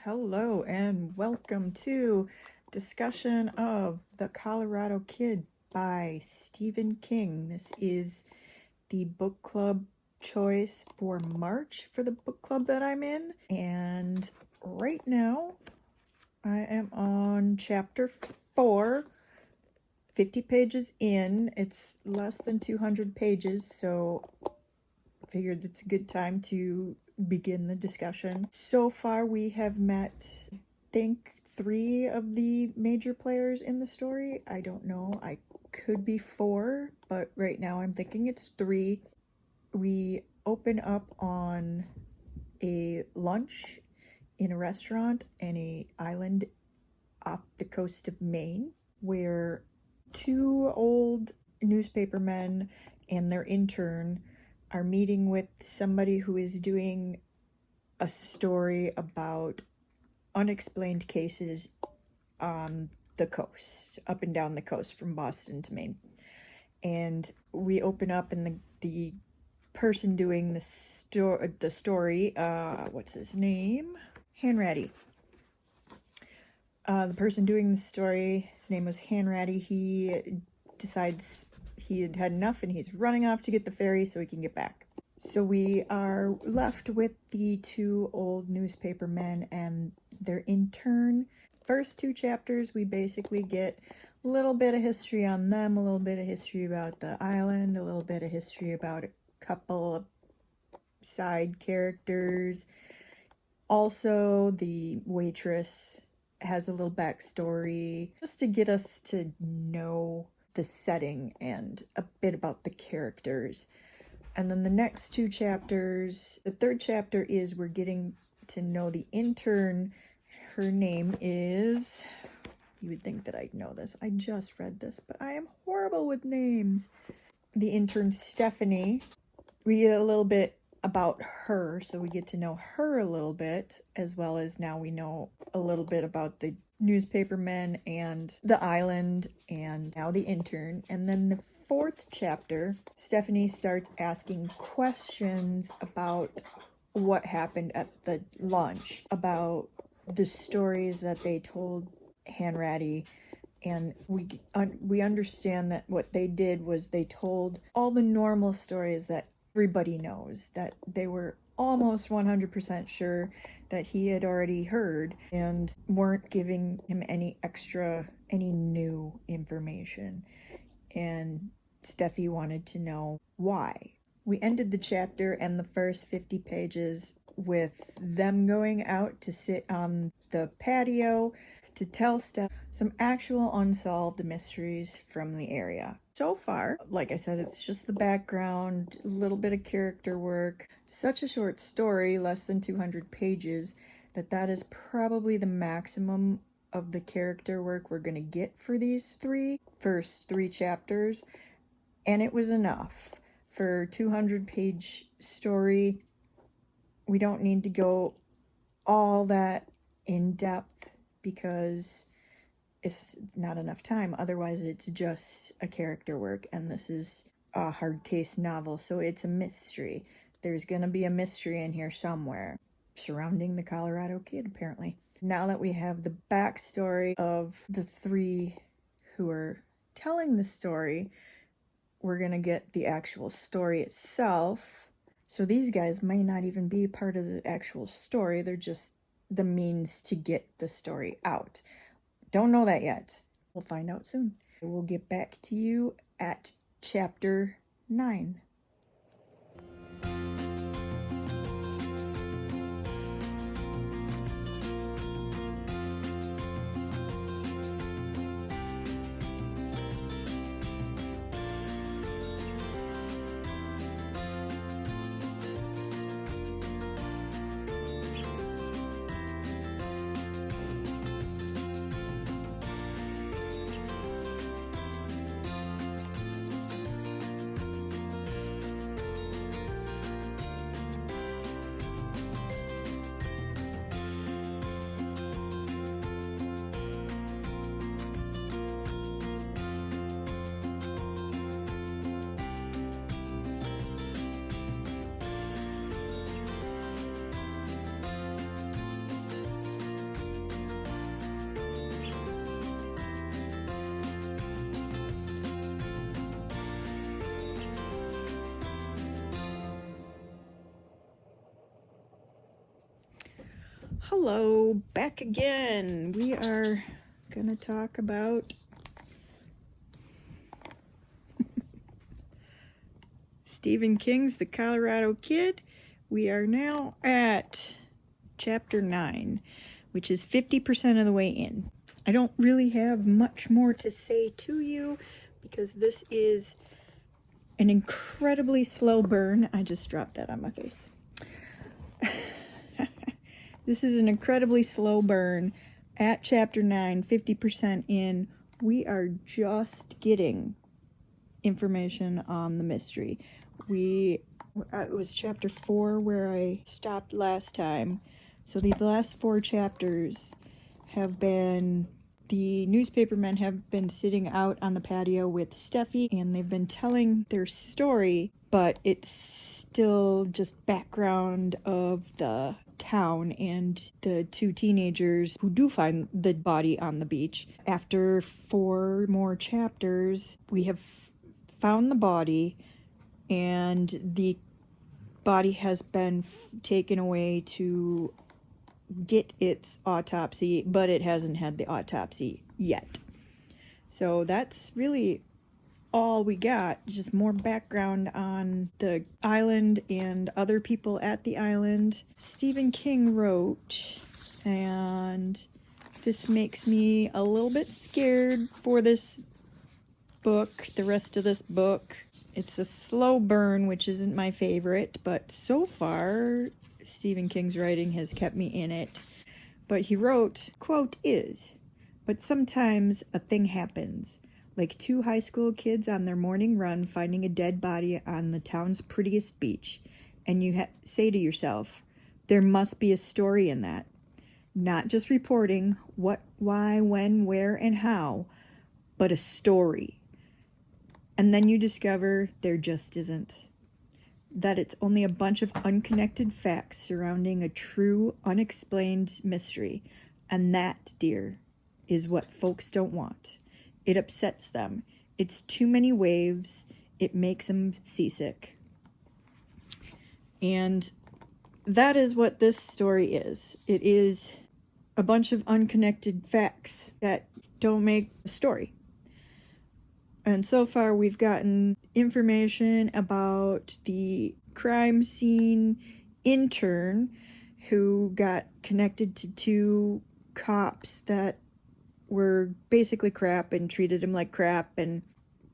Hello and welcome to discussion of The Colorado Kid by Stephen King. This is the book club choice for March for the book club that I'm in. And right now I am on chapter 4, 50 pages in. It's less than 200 pages, so I figured it's a good time to begin the discussion. So far we have met, I think, 3 of the major players in the story. I don't know, I could be 4, but right now I'm thinking it's 3. We open up on a lunch in a restaurant in an island off the coast of Maine, where 2 old newspapermen and their intern are meeting with somebody who is doing a story about unexplained cases on the coast, up and down the coast from Boston to Maine. And we open up and the person doing the story, what's his name? Hanratty. The person doing the story, his name was Hanratty. He decides he had had enough and he's running off to get the ferry so he can get back. So we are left with the 2 old newspaper men and their intern. First 2 chapters, we basically get a little bit of history on them, a little bit of history about the island, a little bit of history about a couple of side characters. Also, the waitress has a little backstory just to get us to know the setting and a bit about the characters. And then the next 2 chapters, the 3rd chapter is we're getting to know the intern. Her name is, you would think that I'd know this, I just read this, but I am horrible with names. The intern Stephanie. We get a little bit about her, so we get to know her a little bit, as well as now we know a little bit about the newspapermen and the island and now the intern. And then the 4th chapter, Stephanie starts asking questions about what happened at the lunch, about the stories that they told Hanratty. And we understand that what they did was they told all the normal stories that everybody knows, that they were almost 100% sure that he had already heard and weren't giving him any new information. And Steffi wanted to know why. We ended the chapter and the first 50 pages with them going out to sit on the patio to tell Steph some actual unsolved mysteries from the area. So far, like I said, it's just the background, a little bit of character work. Such a short story, less than 200 pages, that is probably the maximum of the character work we're gonna get for these first 3 chapters. And it was enough. For a 200-page story, we don't need to go all that in depth because it's not enough time. Otherwise, it's just a character work, and this is a hard case novel, so it's a mystery. There's gonna be a mystery in here somewhere surrounding the Colorado Kid, apparently. Now that we have the backstory of the 3 who are telling the story, we're gonna get the actual story itself. So these guys may not even be part of the actual story, they're just the means to get the story out. Don't know that yet. We'll find out soon. We'll get back to you at chapter 9. Hello, back again. We are gonna talk about Stephen King's The Colorado Kid. We are now at chapter 9, which is 50% of the way in. I don't really have much more to say to you because this is an incredibly slow burn. I just dropped that on my face. This is an incredibly slow burn. At chapter 9, 50% in, we are just getting information on the mystery. It was chapter 4 where I stopped last time. So these last 4 chapters have been, the newspapermen have been sitting out on the patio with Steffi, and they've been telling their story, but it's still just background of the town and the 2 teenagers who do find the body on the beach. After 4 more chapters, we have found the body, and the body has been taken away to get its autopsy, but it hasn't had the autopsy yet. So that's really all we got, just more background on the island and other people at the island. Stephen King wrote, and this makes me a little bit scared for this book, the rest of this book. It's a slow burn, which isn't my favorite, but so far Stephen King's writing has kept me in it. But he wrote, quote, "But sometimes a thing happens. Like 2 high school kids on their morning run finding a dead body on the town's prettiest beach. And you say to yourself, there must be a story in that. Not just reporting what, why, when, where, and how, but a story. And then you discover there just isn't. That it's only a bunch of unconnected facts surrounding a true, unexplained mystery. And that, dear, is what folks don't want. It upsets them. It's too many waves. It makes them seasick." And that is what this story is. It is a bunch of unconnected facts that don't make a story. And so far we've gotten information about the crime scene intern who got connected to 2 cops that were basically crap and treated him like crap, and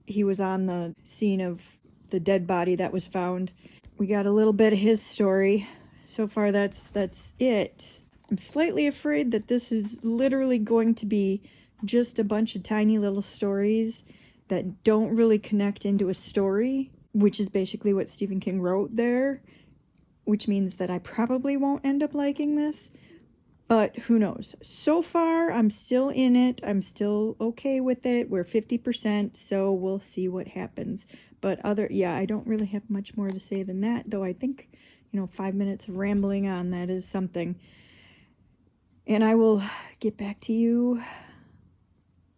he was on the scene of the dead body that was found. We got a little bit of his story. So far that's it. I'm slightly afraid that this is literally going to be just a bunch of tiny little stories that don't really connect into a story, which is basically what Stephen King wrote there, which means that I probably won't end up liking this. But who knows? So far, I'm still in it. I'm still okay with it. We're 50%, so we'll see what happens. But I don't really have much more to say than that, though I think, 5 minutes of rambling on, that is something. And I will get back to you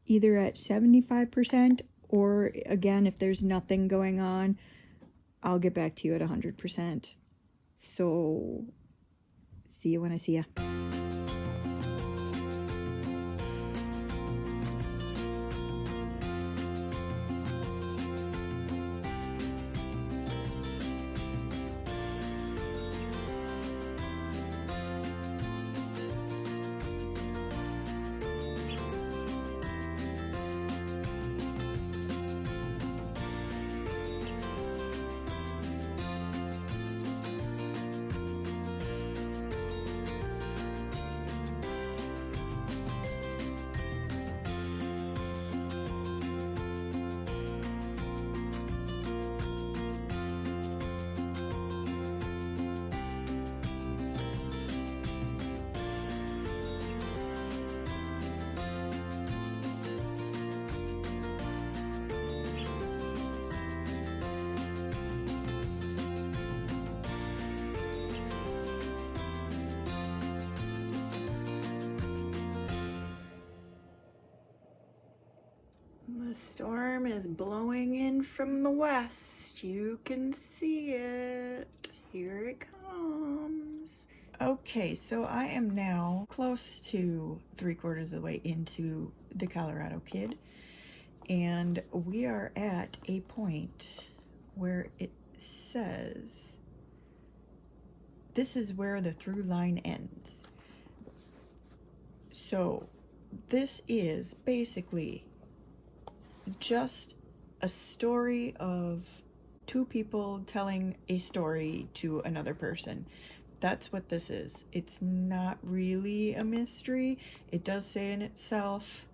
either at 75%, or again, if there's nothing going on, I'll get back to you at 100%. So, see you when I see ya. The storm is blowing in from the west. You can see it. Here it comes. Okay, so I am now close to 3/4 of the way into The Colorado Kid, and we are at a point where it says this is where the through line ends. So this is basically just a story of two people telling a story to another person. That's what this is. It's not really a mystery. It does say in itself,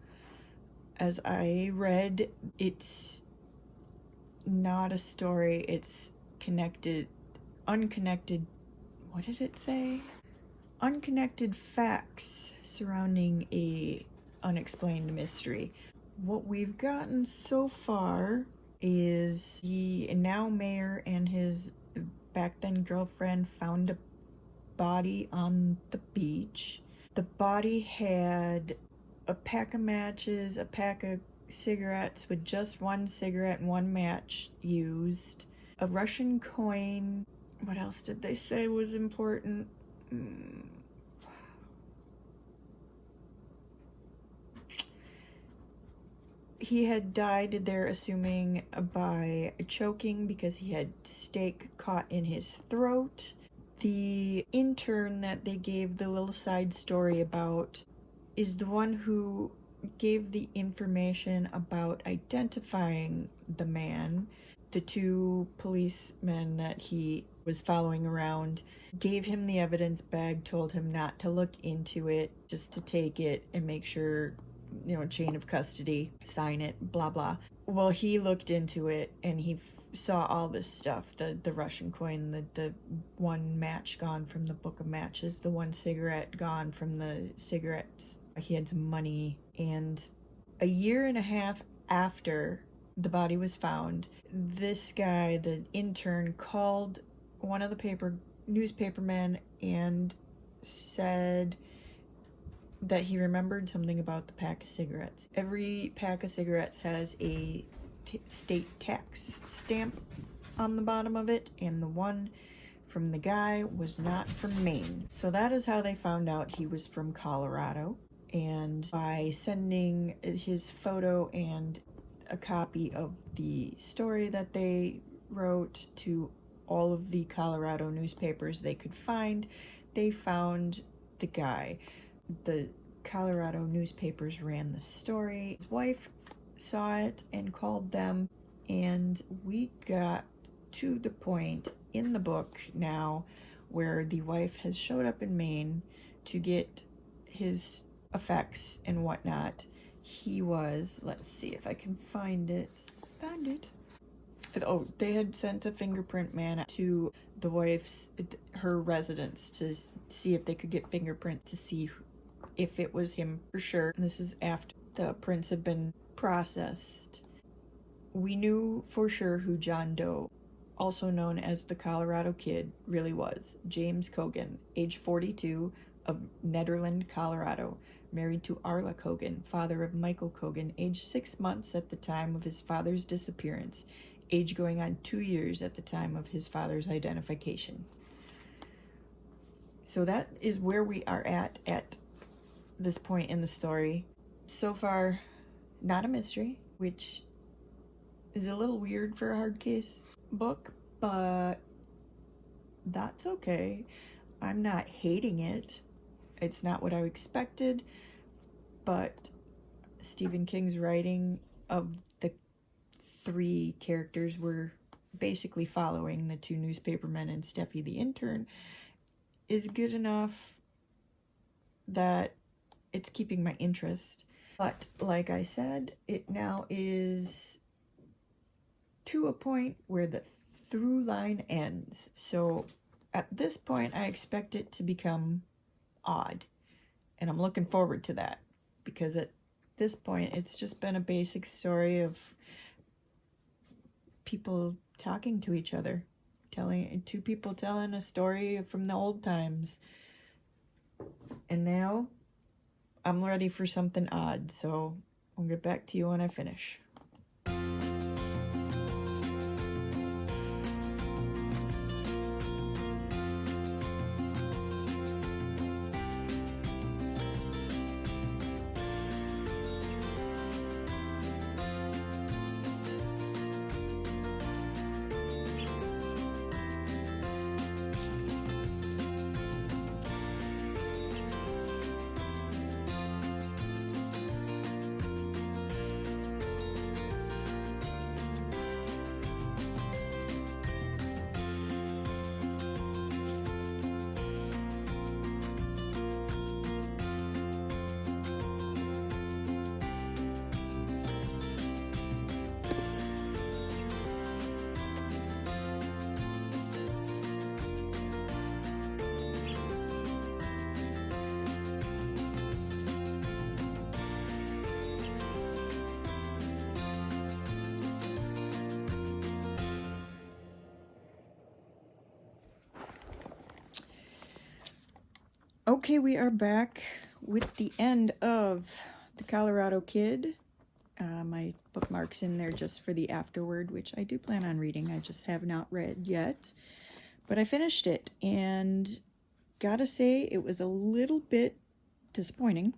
as I read, it's not a story. It's unconnected, what did it say? Unconnected facts surrounding a unexplained mystery. What we've gotten so far is the now mayor and his back then girlfriend found a body on the beach. The body had a pack of matches, a pack of cigarettes with just one cigarette and one match used, a Russian coin. What else did they say was important? He had died, they're assuming, by choking because he had steak caught in his throat. The intern that they gave the little side story about is the one who gave the information about identifying the man. The two policemen that he was following around gave him the evidence bag, told him not to look into it, just to take it and make sure, chain of custody, sign it, blah blah. Well, he looked into it and he saw all this stuff, the Russian coin, the one match gone from the book of matches, the one cigarette gone from the cigarettes. He had some money, and a year and a half after the body was found, this guy, the intern, called one of the newspapermen and said that he remembered something about the pack of cigarettes. Every pack of cigarettes has a state tax stamp on the bottom of it, and the one from the guy was not from Maine. So that is how they found out he was from Colorado. And by sending his photo and a copy of the story that they wrote to all of the Colorado newspapers they could find, they found the guy. The Colorado newspapers ran the story. His wife saw it and called them, and we got to the point in the book now where the wife has showed up in Maine to get his effects and whatnot. He was, let's see if I can find it. Found it. Oh, they had sent a fingerprint man to the wife's, her residence, to see if they could get fingerprint to see if it was him for sure. And this is after the prints had been processed. We knew for sure who John Doe, also known as the Colorado Kid, really was. James Cogan, age 42, of Nederland, Colorado, married to Arla Cogan, father of Michael Cogan, age 6 months at the time of his father's disappearance, age going on 2 years at the time of his father's identification. So that is where we are at this point in the story. So far, not a mystery, which is a little weird for a hard case book, but that's okay. I'm not hating it. It's not what I expected, but Stephen King's writing of the three characters we're basically following, the two newspapermen and Steffi the intern, is good enough that it's keeping my interest. But like I said, it now is to a point where the through line ends. So at this point, I expect it to become odd, and I'm looking forward to that, because at this point it's just been a basic story of people talking to each other, two people telling a story from the old times. And now I'm ready for something odd, so I'll get back to you when I finish. Okay, we are back with the end of The Colorado Kid. My bookmark's in there just for the afterword, which I do plan on reading. I just have not read yet. But I finished it, and gotta say, it was a little bit disappointing.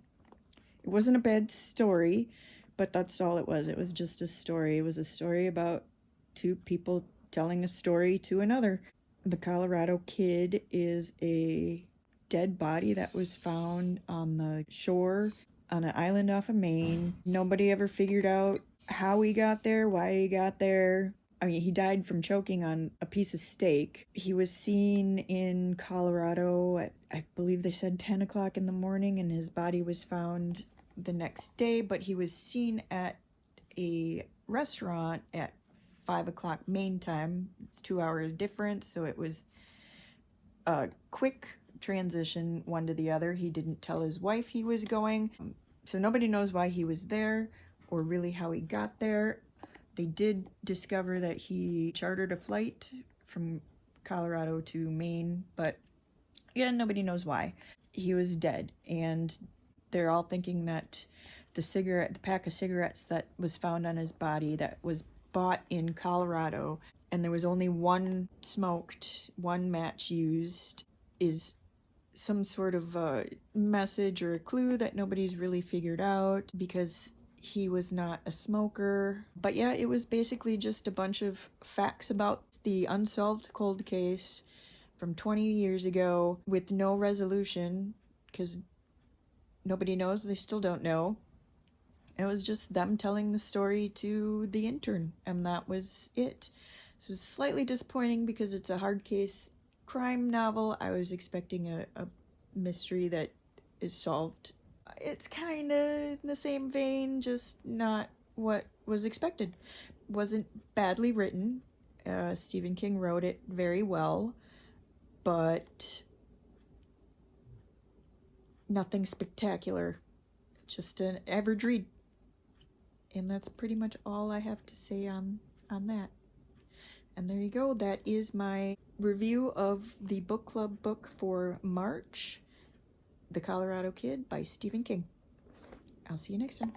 It wasn't a bad story, but that's all it was. It was just a story. It was a story about two people telling a story to another. The Colorado Kid is a dead body that was found on the shore on an island off of Maine. Nobody ever figured out how he got there, why he got there. I mean, he died from choking on a piece of steak. He was seen in Colorado at, I believe they said 10 o'clock in the morning, and his body was found the next day, but he was seen at a restaurant at 5 o'clock Maine time. It's 2 hours difference, so it was a quick transition one to the other. He didn't tell his wife he was going, so nobody knows why he was there or really how he got there. They did discover that he chartered a flight from Colorado to Maine, but yeah, nobody knows why. He was dead, and they're all thinking that the pack of cigarettes that was found on his body that was bought in Colorado, and there was only one smoked, one match used, is some sort of a message or a clue that nobody's really figured out because he was not a smoker. But yeah, it was basically just a bunch of facts about the unsolved cold case from 20 years ago with no resolution because nobody knows. They still don't know. It was just them telling the story to the intern, and that was it. So it's slightly disappointing because it's a hard case crime novel. I was expecting a mystery that is solved. It's kind of in the same vein, just not what was expected. Wasn't badly written. Stephen King wrote it very well, but nothing spectacular. Just an average read. And that's pretty much all I have to say on that. And there you go. That is my review of the book club book for March, The Colorado Kid by Stephen King. I'll see you next time.